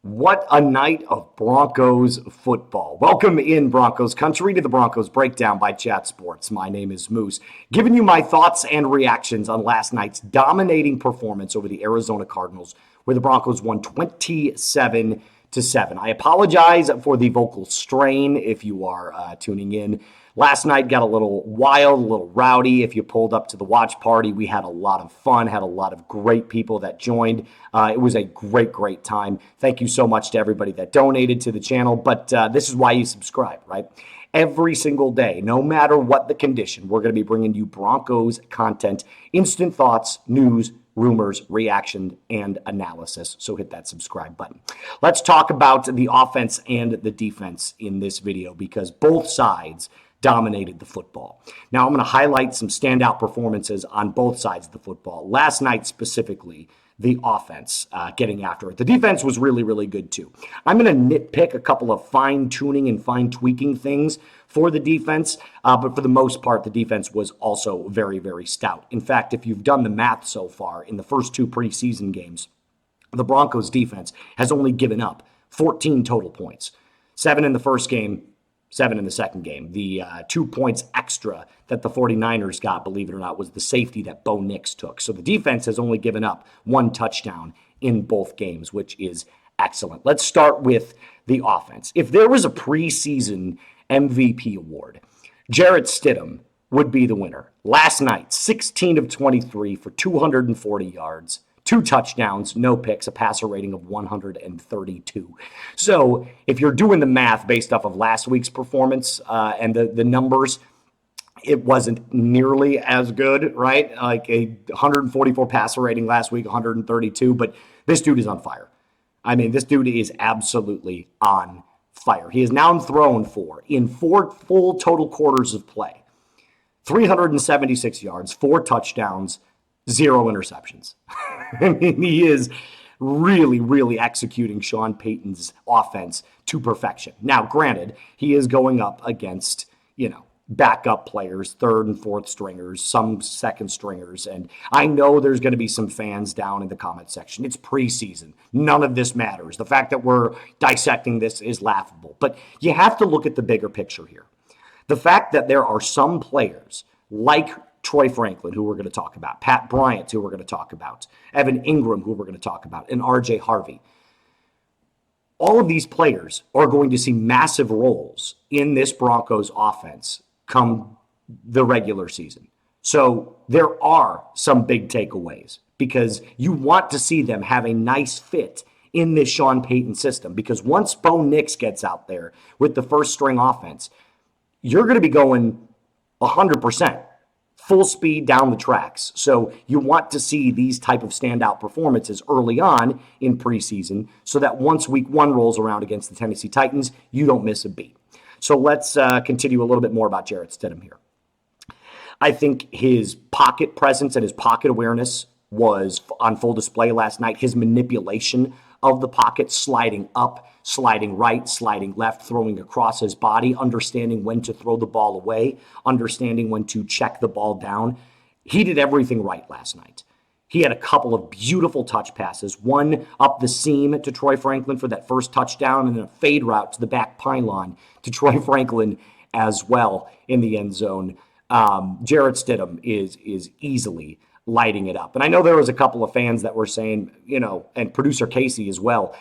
What a night of Broncos football. Welcome in Broncos country to the Broncos Breakdown by Chat Sports. My name is Moose, giving you my thoughts and reactions on last night's dominating performance over the Arizona Cardinals, where the Broncos won 27-7. I apologize for the vocal strain if you are tuning in. Last night got a little wild, a little rowdy. If you pulled up to the watch party, we had a lot of fun, had a lot of great people that joined. It was a great time. Thank you so much to everybody that donated to the channel, but this is why you subscribe, right? Every single day, no matter what the condition, we're going to be bringing you Broncos content, instant thoughts, news, rumors, reaction, and analysis. So hit that subscribe button. Let's talk about the offense and the defense in this video because both sides dominated the football. Now, I'm going to highlight some standout performances on both sides of the football. Last night, specifically, the offense getting after it. The defense was really good, too. I'm going to nitpick a couple of fine-tuning and fine-tweaking things for the defense, but for the most part, the defense was also very stout. In fact, if you've done the math so far, in the first two preseason games, the Broncos defense has only given up 14 total points. 7 in the first game, 7 in the second game. The 2 points extra that the 49ers got, believe it or not, was the safety that Bo Nix took. So the defense has only given up 1 touchdown in both games, which is excellent. Let's start with the offense. If there was a preseason MVP award, Jarrett Stidham would be the winner. Last night, 16 of 23 for 240 yards. 2 touchdowns, no picks, a passer rating of 132. So if you're doing the math based off of last week's performance and the numbers, it wasn't nearly as good, right? Like a 144 passer rating last week, 132, but this dude is on fire. I mean, this dude is absolutely on fire. He is now thrown for, in 4 full total quarters of play, 376 yards, 4 touchdowns, 0 interceptions. I mean, he is really executing Sean Payton's offense to perfection. Now, granted, he is going up against, backup players, 3rd and 4th stringers, some 2nd stringers, and I know there's going to be some fans down in the comment section. It's preseason. None of this matters. The fact that we're dissecting this is laughable, but you have to look at the bigger picture here. The fact that there are some players like Troy Franklin, who we're going to talk about, Pat Bryant, who we're going to talk about, Evan Ingram, who we're going to talk about, and RJ Harvey. All of these players are going to see massive roles in this Broncos offense come the regular season. So there are some big takeaways because you want to see them have a nice fit in this Sean Payton system because once Bo Nix gets out there with the first string offense, you're going to be going 100%. Full speed down the tracks. So you want to see these type of standout performances early on in preseason so that once week 1 rolls around against the Tennessee Titans, you don't miss a beat. So let's continue a little bit more about Jarrett Stidham here. I think his pocket presence and his pocket awareness was on full display last night. His manipulation of the pocket, sliding up, sliding right, sliding left, throwing across his body, understanding when to throw the ball away, understanding when to check the ball down. He did everything right last night. He had a couple of beautiful touch passes, one up the seam to Troy Franklin for that first touchdown, and then a fade route to the back pylon to Troy Franklin as well in the end zone. Jarrett Stidham is easily lighting it up. And I know there was a couple of fans that were saying, and producer Casey as well,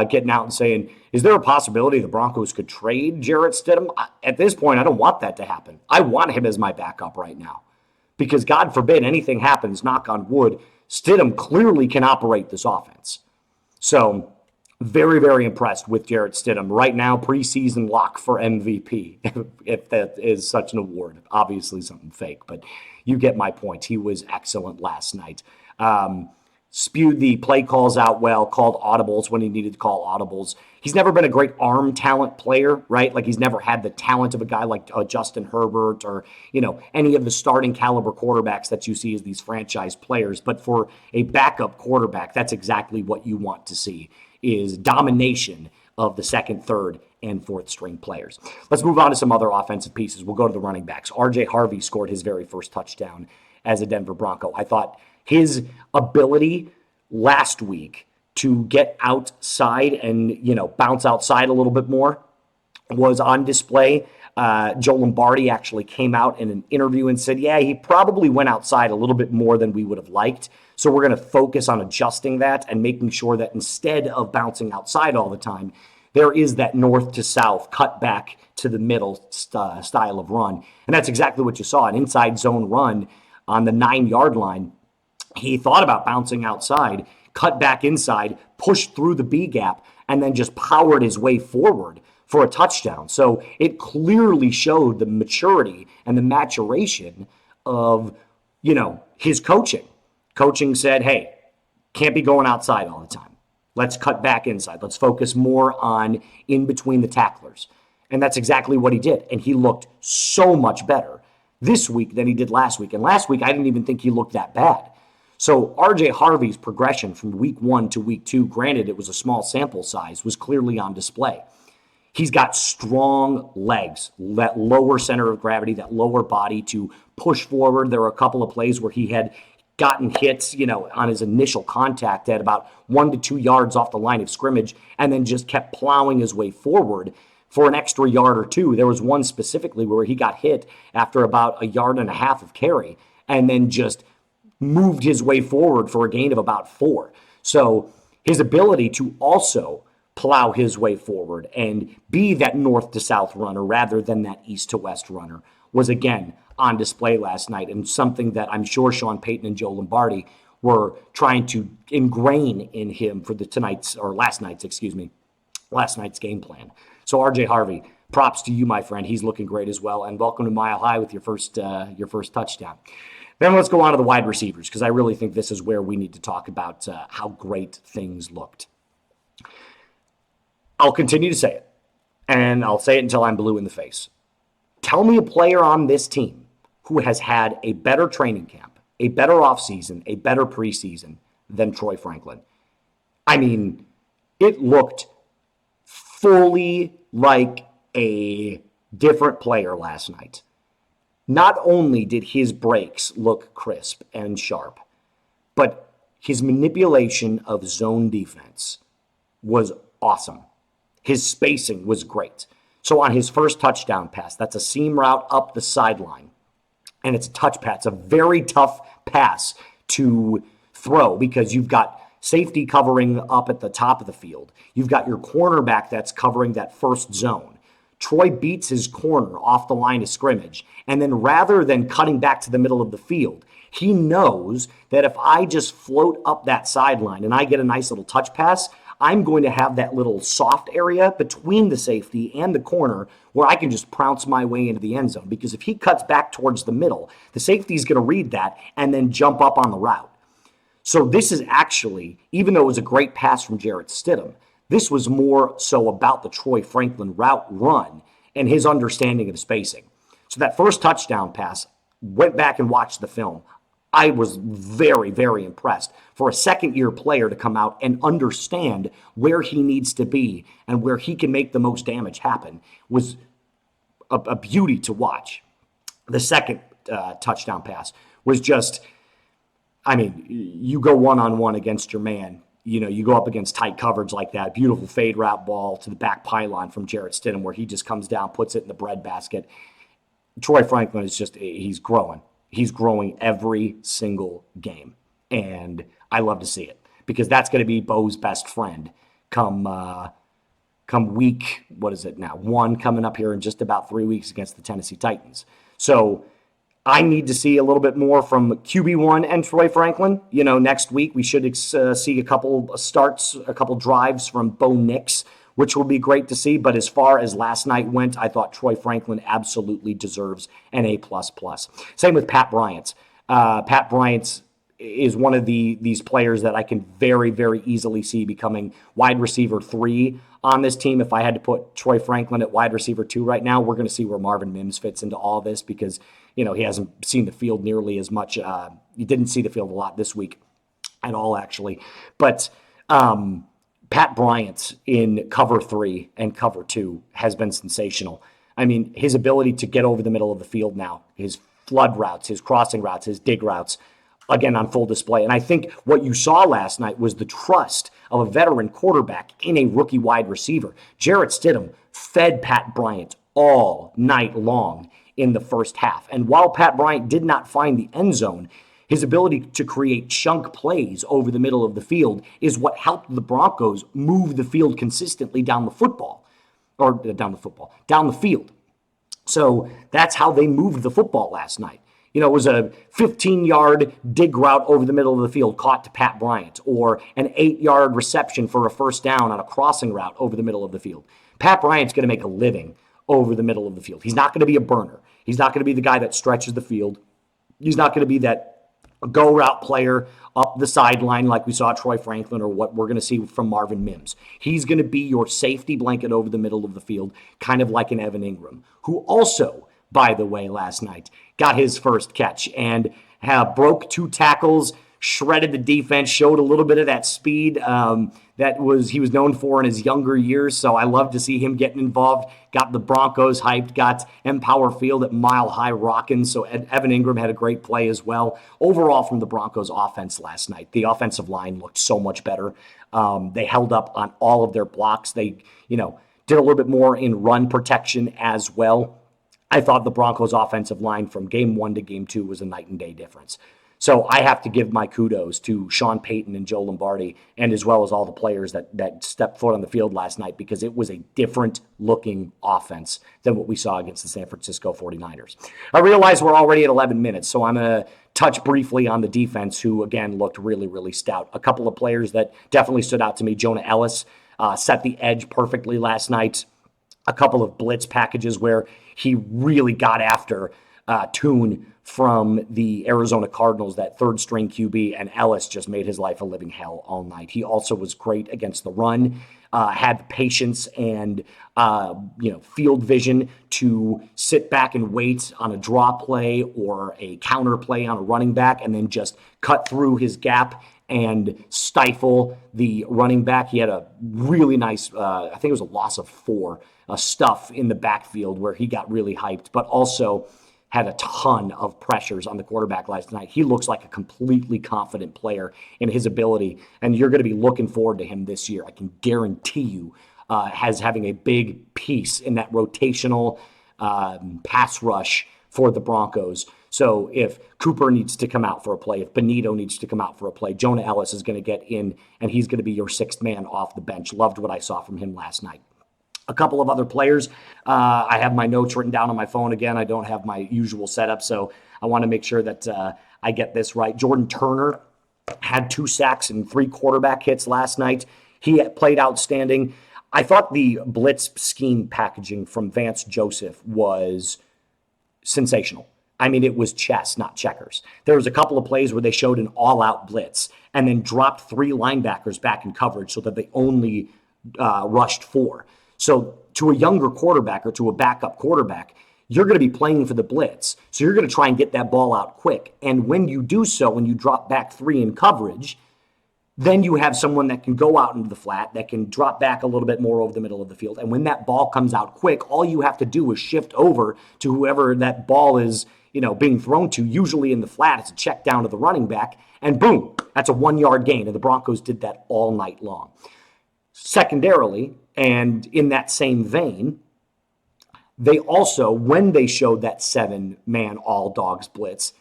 getting out and saying, is there a possibility the Broncos could trade Jarrett Stidham? At this point, I don't want that to happen. I want him as my backup right now because God forbid anything happens, knock on wood, Stidham clearly can operate this offense. So very impressed with Jarrett Stidham. Right now, preseason lock for MVP, if that is such an award. Obviously something fake, but you get my point. He was excellent last night. Spewed the play calls out well, called audibles when he needed to call audibles. He's never been a great arm talent player, right? Like he's never had the talent of a guy like Justin Herbert or, any of the starting caliber quarterbacks that you see as these franchise players. But for a backup quarterback, that's exactly what you want to see is domination of the 2nd, 3rd, and 4th string players. Let's move on to some other offensive pieces. We'll go to the running backs. RJ Harvey scored his very first touchdown as a Denver Bronco. I thought his ability last week to get outside and, bounce outside a little bit more was on display. Joe Lombardi actually came out in an interview and said, yeah, he probably went outside a little bit more than we would have liked. So we're going to focus on adjusting that and making sure that instead of bouncing outside all the time, there is that north to south cut back to the middle style of run. And that's exactly what you saw, an inside zone run on the 9-yard line. He thought about bouncing outside, cut back inside, pushed through the B gap, and then just powered his way forward for a touchdown. So it clearly showed the maturity and the maturation of, his coaching. Coaching said, hey, can't be going outside all the time. Let's cut back inside. Let's focus more on in between the tacklers. And that's exactly what he did. And he looked so much better this week than he did last week. And last week, I didn't even think he looked that bad. So RJ Harvey's progression from week 1 to week 2, granted it was a small sample size, was clearly on display. He's got strong legs, that lower center of gravity, that lower body to push forward. There were a couple of plays where he had gotten hits, on his initial contact at about 1 to 2 yards off the line of scrimmage, and then just kept plowing his way forward for an extra yard or two. There was one specifically where he got hit after about 1.5 yards of carry, and then just moved his way forward for a gain of about 4. So his ability to also plow his way forward and be that north to south runner rather than that east to west runner was again on display last night, and something that I'm sure Sean Payton and Joe Lombardi were trying to ingrain in him for last night's game plan. So RJ Harvey, props to you, my friend. He's looking great as well, and welcome to Mile High with your first touchdown. Then let's go on to the wide receivers, because I really think this is where we need to talk about how great things looked. I'll continue to say it, and I'll say it until I'm blue in the face. Tell me a player on this team who has had a better training camp, a better offseason, a better preseason than Troy Franklin. I mean, it looked fully like a different player last night. Not only did his breaks look crisp and sharp, but his manipulation of zone defense was awesome. His spacing was great. So on his first touchdown pass, that's a seam route up the sideline, and it's a touch pass. It's a very tough pass to throw because you've got safety covering up at the top of the field. You've got your cornerback that's covering that first zone. Troy beats his corner off the line of scrimmage, and then rather than cutting back to the middle of the field, he knows that if I just float up that sideline and I get a nice little touch pass, I'm going to have that little soft area between the safety and the corner where I can just pounce my way into the end zone. Because if he cuts back towards the middle, the safety is going to read that and then jump up on the route. So this is actually, even though it was a great pass from Jarrett Stidham, this was more so about the Troy Franklin route run and his understanding of spacing. So that first touchdown pass, went back and watched the film. I was very, very impressed for a second-year player to come out and understand where he needs to be and where he can make the most damage happen. Was a beauty to watch. The second touchdown pass was just, you go one-on-one against your man. You go up against tight coverage like that. Beautiful fade route ball to the back pylon from Jarrett Stidham where he just comes down, puts it in the breadbasket. Troy Franklin is he's growing. He's growing every single game, and I love to see it because that's going to be Bo's best friend come week, 1 coming up here in just about 3 weeks against the Tennessee Titans. So I need to see a little bit more from QB1 and Troy Franklin. Next week we should see a couple starts, a couple drives from Bo Nix, which will be great to see. But as far as last night went, I thought Troy Franklin absolutely deserves an A++. Same with Pat Bryant. Pat Bryant is one of these players that I can very, very easily see becoming wide receiver 3 on this team. If I had to put Troy Franklin at wide receiver 2 right now, we're going to see where Marvin Mims fits into all this because, he hasn't seen the field nearly as much. He didn't see the field a lot this week at all, actually. But Pat Bryant in cover 3 and cover 2 has been sensational. His ability to get over the middle of the field now, his flood routes, his crossing routes, his dig routes, again on full display. And I think what you saw last night was the trust of a veteran quarterback in a rookie wide receiver. Jarrett Stidham fed Pat Bryant all night long in the first half. And while Pat Bryant did not find the end zone, his ability to create chunk plays over the middle of the field is what helped the Broncos move the field consistently down the field. So that's how they moved the football last night. You know, it was a 15-yard dig route over the middle of the field caught to Pat Bryant, or an 8-yard reception for a first down on a crossing route over the middle of the field. Pat Bryant's going to make a living over the middle of the field. He's not going to be a burner. He's not going to be the guy that stretches the field. He's not going to be that go route player up the sideline like we saw Troy Franklin or what we're going to see from Marvin Mims. He's going to be your safety blanket over the middle of the field, kind of like an Evan Ingram, who also, by the way, last night got his first catch and broke 2 tackles, shredded the defense, showed a little bit of that speed he was known for in his younger years. So I love to see him getting involved. Got the Broncos hyped, got Empower Field at Mile High rocking. So Evan Ingram had a great play as well. Overall, from the Broncos offense last night, the offensive line looked so much better. They held up on all of their blocks. They, did a little bit more in run protection as well. I thought the Broncos offensive line from game 1 to game 2 was a night and day difference. So I have to give my kudos to Sean Payton and Joe Lombardi, and as well as all the players that stepped foot on the field last night, because it was a different looking offense than what we saw against the San Francisco 49ers. I realize we're already at 11 minutes, so I'm going to touch briefly on the defense, who again looked really, really stout. A couple of players that definitely stood out to me. Jonah Ellis set the edge perfectly last night. A couple of blitz packages where he really got after Toon from the Arizona Cardinals, that third-string QB, and Ellis just made his life a living hell all night. He also was great against the run, had patience and field vision to sit back and wait on a draw play or a counter play on a running back, and then just cut through his gap and stifle the running back. He had a really nice, I think it was a loss of 4, stuff in the backfield where he got really hyped, but also had a ton of pressures on the quarterback last night. He looks like a completely confident player in his ability, and you're going to be looking forward to him this year. I can guarantee you having a big piece in that rotational pass rush for the Broncos. So if Cooper needs to come out for a play, if Benito needs to come out for a play, Jonah Ellis is going to get in, and he's going to be your 6th man off the bench. Loved what I saw from him last night. A couple of other players. I have my notes written down on my phone again. I don't have my usual setup, so I want to make sure that I get this right. Jordan Turner had 2 sacks and 3 quarterback hits last night. He played outstanding. I thought the blitz scheme packaging from Vance Joseph was sensational. I mean, it was chess, not checkers. There was a couple of plays where they showed an all-out blitz and then dropped 3 linebackers back in coverage so that they only rushed 4. So to a younger quarterback or to a backup quarterback, you're going to be playing for the blitz. So you're going to try and get that ball out quick. And when you do so, when you drop back 3 in coverage, then you have someone that can go out into the flat, that can drop back a little bit more over the middle of the field. And when that ball comes out quick, all you have to do is shift over to whoever that ball is, being thrown to, usually in the flat. It's a check down to the running back, and boom, that's a 1-yard gain. And the Broncos did that all night long. Secondarily, and in that same vein, they also, when they showed that 7-man all-dogs blitz,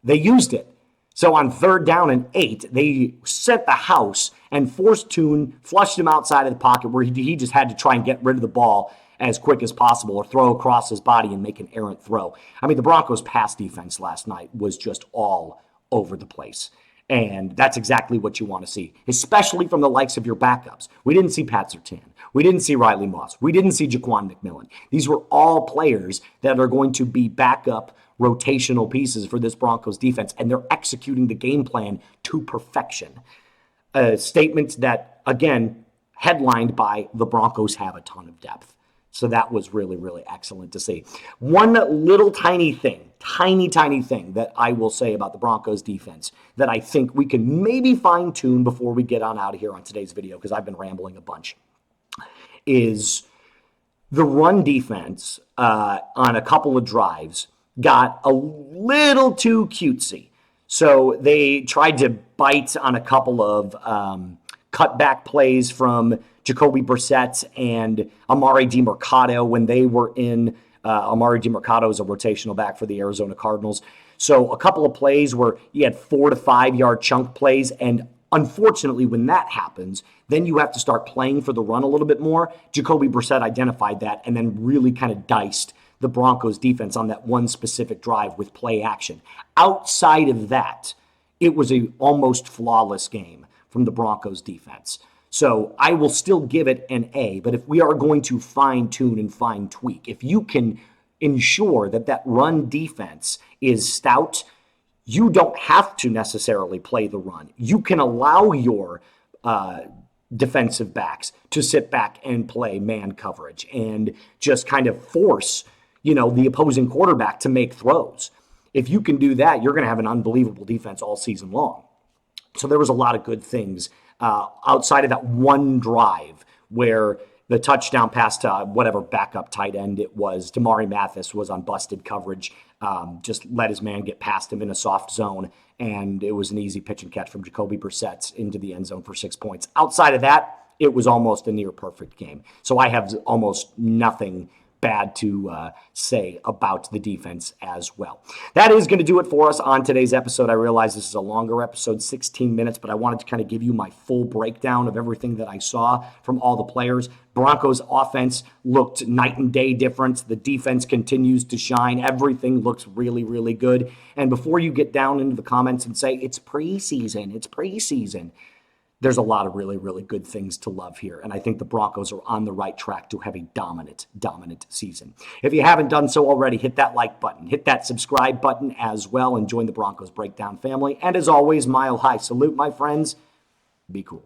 they used it. So on 3rd down and 8, they set the house and forced Toon, flushed him outside of the pocket where he just had to try and get rid of the ball as quick as possible or throw across his body and make an errant throw. I mean, the Broncos' pass defense last night was just all over the place. And that's exactly what you want to see, especially from the likes of your backups. We didn't see Pat Surtain. We didn't see Riley Moss. We didn't see Jaquan McMillan. These were all players that are going to be backup rotational pieces for this Broncos defense, and they're executing the game plan to perfection. A statement that, again, headlined by the Broncos have a ton of depth. So that was really, really excellent to see. One little tiny thing that I will say about the Broncos defense that I think we can maybe fine-tune before we get on out of here on today's video, because I've been rambling a bunch, is the run defense on a couple of drives got a little too cutesy. So they tried to bite on a couple of cutback plays from Jacoby Brissett and Amari DiMercato when they were in. Amari DiMercato is a rotational back for the Arizona Cardinals. So a couple of plays where you had 4 to 5 yard chunk plays, and unfortunately, when that happens, then you have to start playing for the run a little bit more. Jacoby Brissett identified that and then really kind of diced the Broncos defense on that one specific drive with play action. Outside of that, it was a almost flawless game from the Broncos defense. So I will still give it an A, but if we are going to fine tune and fine tweak, if you can ensure that that run defense is stout, you don't have to necessarily play the run. You can allow your defensive backs to sit back and play man coverage and just kind of force, the opposing quarterback to make throws. If you can do that, you're going to have an unbelievable defense all season long. So there was a lot of good things outside of that one drive where the touchdown pass to whatever backup tight end it was, Damari Mathis was on busted coverage, just let his man get past him in a soft zone, and it was an easy pitch and catch from Jacoby Brissett into the end zone for 6 points. Outside of that, it was almost a near perfect game. So I have almost nothing bad to say about the defense as well. That is going to do it for us on today's episode. I realize this is a longer episode, 16 minutes, but I wanted to kind of give you my full breakdown of everything that I saw from all the players. Broncos offense looked night and day difference. The defense continues to shine. Everything looks really, really good. And before you get down into the comments and say, it's preseason, there's a lot of really, really good things to love here. And I think the Broncos are on the right track to have a dominant season. If you haven't done so already, hit that like button, hit that subscribe button as well, and join the Broncos Breakdown family. And as always, mile high salute, my friends. Be cool.